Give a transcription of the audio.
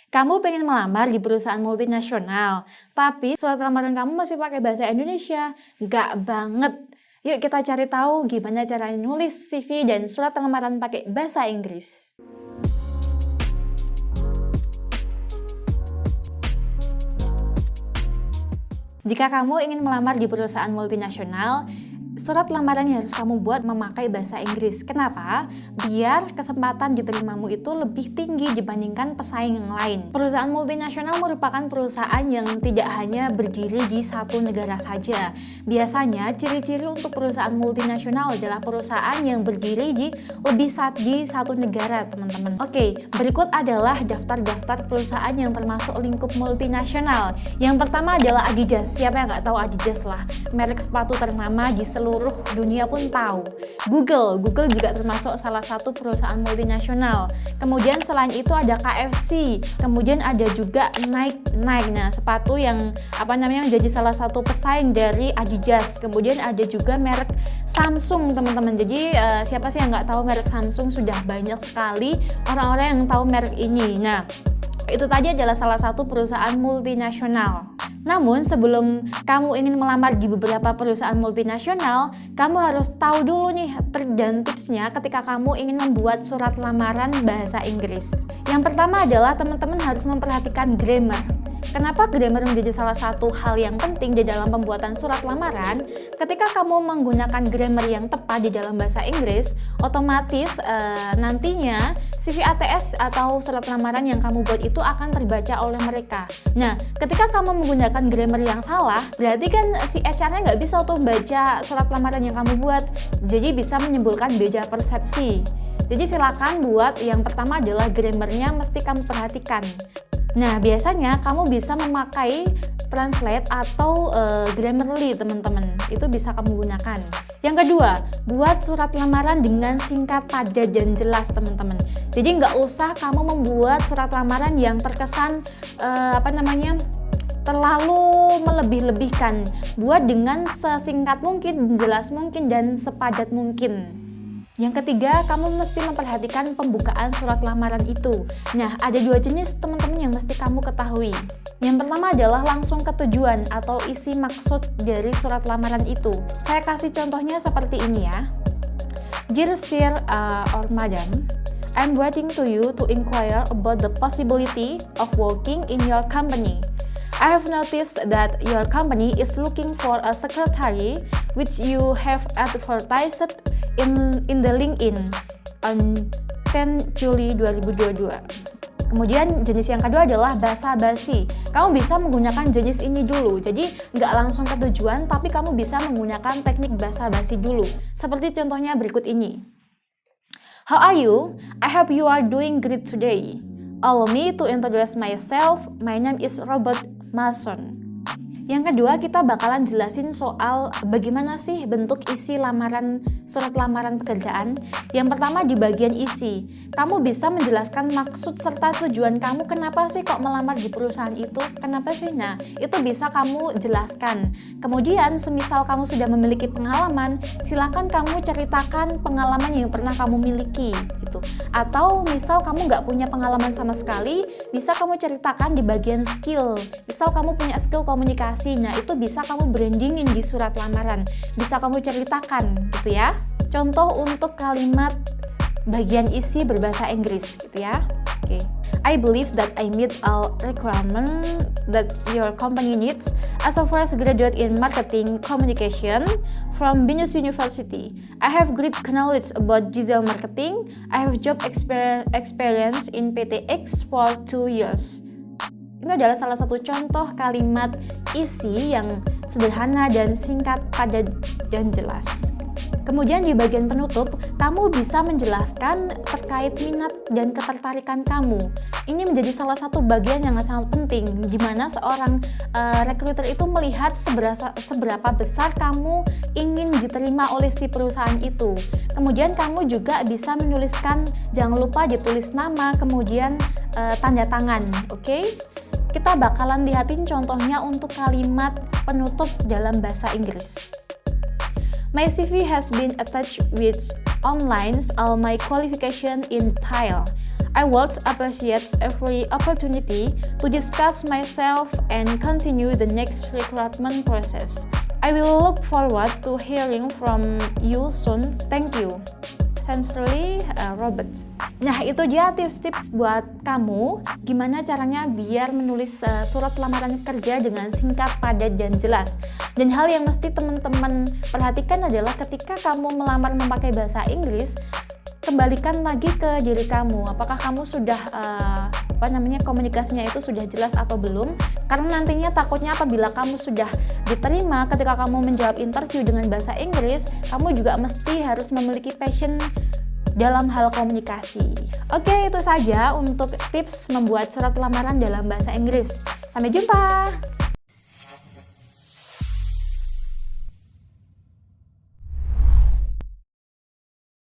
Kamu pengen melamar di perusahaan multinasional, tapi surat lamaran kamu masih pakai bahasa Indonesia? Nggak banget. Yuk kita cari tahu gimana cara nulis CV dan surat lamaran pakai bahasa Inggris. Jika kamu ingin melamar di perusahaan multinasional, surat lamaran yang harus kamu buat memakai bahasa Inggris. Kenapa? Biar kesempatan diterimamu itu lebih tinggi dibandingkan pesaing yang lain. Perusahaan multinasional merupakan perusahaan yang tidak hanya berdiri di satu negara saja. Biasanya ciri-ciri untuk perusahaan multinasional adalah perusahaan yang berdiri di di satu negara, teman-teman. Oke, berikut adalah daftar-daftar perusahaan yang termasuk lingkup multinasional. Yang pertama adalah Adidas. Siapa yang nggak tahu Adidas lah? Merek sepatu ternama di seluruh dunia pun tahu. Google juga termasuk salah satu perusahaan multinasional. Kemudian selain itu ada KFC, kemudian ada juga Nike. Nah, sepatu yang menjadi salah satu pesaing dari Adidas. Kemudian ada juga merek Samsung, teman-teman. Jadi siapa sih yang nggak tahu merek Samsung? Sudah banyak sekali orang-orang yang tahu merek ini. Nah, itu tadi adalah salah satu perusahaan multinasional. Namun sebelum kamu ingin melamar di beberapa perusahaan multinasional, kamu harus tahu dulu nih trik dan tipsnya ketika kamu ingin membuat surat lamaran bahasa Inggris. Yang pertama adalah teman-teman harus memperhatikan grammar. Kenapa grammar menjadi salah satu hal yang penting di dalam pembuatan surat lamaran? Ketika kamu menggunakan grammar yang tepat di dalam bahasa Inggris, otomatis nantinya CV ATS atau surat lamaran yang kamu buat itu akan terbaca oleh mereka. Nah, ketika kamu menggunakan grammar yang salah, berarti kan si HR-nya nggak bisa tuh baca surat lamaran yang kamu buat. Jadi bisa menimbulkan beda persepsi. Jadi silakan buat yang pertama adalah grammarnya mesti kamu perhatikan. Nah, biasanya kamu bisa memakai Translate atau Grammarly, teman-teman. Itu bisa kamu gunakan. Yang kedua, buat surat lamaran dengan singkat, padat, dan jelas, teman-teman. Jadi nggak usah kamu membuat surat lamaran yang terkesan terlalu melebih-lebihkan. Buat dengan sesingkat mungkin, jelas mungkin, dan sepadat mungkin. Yang ketiga, kamu mesti memperhatikan pembukaan surat lamaran itu. Nah, ada dua jenis, teman-teman, yang mesti kamu ketahui. Yang pertama adalah langsung ke tujuan atau isi maksud dari surat lamaran itu. Saya kasih contohnya seperti ini ya. Dear Sir or Madam, I'm writing to you to inquire about the possibility of working in your company. I have noticed that your company is looking for a secretary, which you have advertised in the LinkedIn on 10 Juli 2022. Kemudian jenis yang kedua adalah basa-basi. Kamu bisa menggunakan jenis ini dulu. Jadi nggak langsung ke tujuan, tapi kamu bisa menggunakan teknik basa-basi dulu. Seperti contohnya berikut ini. How are you? I hope you are doing great today. Allow me to introduce myself. My name is Robert Mason. Yang kedua, kita bakalan jelasin soal bagaimana sih bentuk isi surat lamaran pekerjaan. Yang pertama di bagian isi, kamu bisa menjelaskan maksud serta tujuan kamu, kenapa sih kok melamar di perusahaan itu, kenapa sih? Nah, itu bisa kamu jelaskan. Kemudian, semisal kamu sudah memiliki pengalaman, silakan kamu ceritakan pengalaman yang pernah kamu miliki, gitu. Atau misal kamu nggak punya pengalaman sama sekali, bisa kamu ceritakan di bagian skill. Misal kamu punya skill komunikasi, nah itu bisa kamu brandingin di surat lamaran, bisa kamu ceritakan gitu ya. Contoh untuk kalimat bagian isi berbahasa Inggris gitu ya. Oke. I believe that I meet all requirement that your company needs as a fresh graduate in marketing communication from Binus University. I have great knowledge about digital marketing. I have job experience in PTX for 2 years. Ini adalah salah satu contoh kalimat isi yang sederhana dan singkat, padat, dan jelas. Kemudian di bagian penutup, kamu bisa menjelaskan terkait minat dan ketertarikan kamu. Ini menjadi salah satu bagian yang sangat penting, di mana seorang recruiter itu melihat seberapa besar kamu ingin diterima oleh si perusahaan itu. Kemudian kamu juga bisa menuliskan, jangan lupa ditulis nama, kemudian tanda tangan, oke? Kita bakalan lihatin contohnya untuk kalimat penutup dalam bahasa Inggris. My CV has been attached with online all my qualification in detail. I would appreciate every opportunity to discuss myself and continue the next recruitment process. I will look forward to hearing from you soon. Thank you. Sincerely, Robert. Nah, itu dia tips-tips buat kamu gimana caranya biar menulis surat lamaran kerja dengan singkat, padat, dan jelas. Dan hal yang mesti teman-teman perhatikan adalah ketika kamu melamar memakai bahasa Inggris, kembalikan lagi ke diri kamu. Apakah kamu sudah komunikasinya itu sudah jelas atau belum? Karena nantinya takutnya apabila kamu sudah diterima, ketika kamu menjawab interview dengan bahasa Inggris, kamu juga mesti harus memiliki passion dalam hal komunikasi. Oke, itu saja untuk tips membuat surat lamaran dalam bahasa Inggris. Sampai jumpa!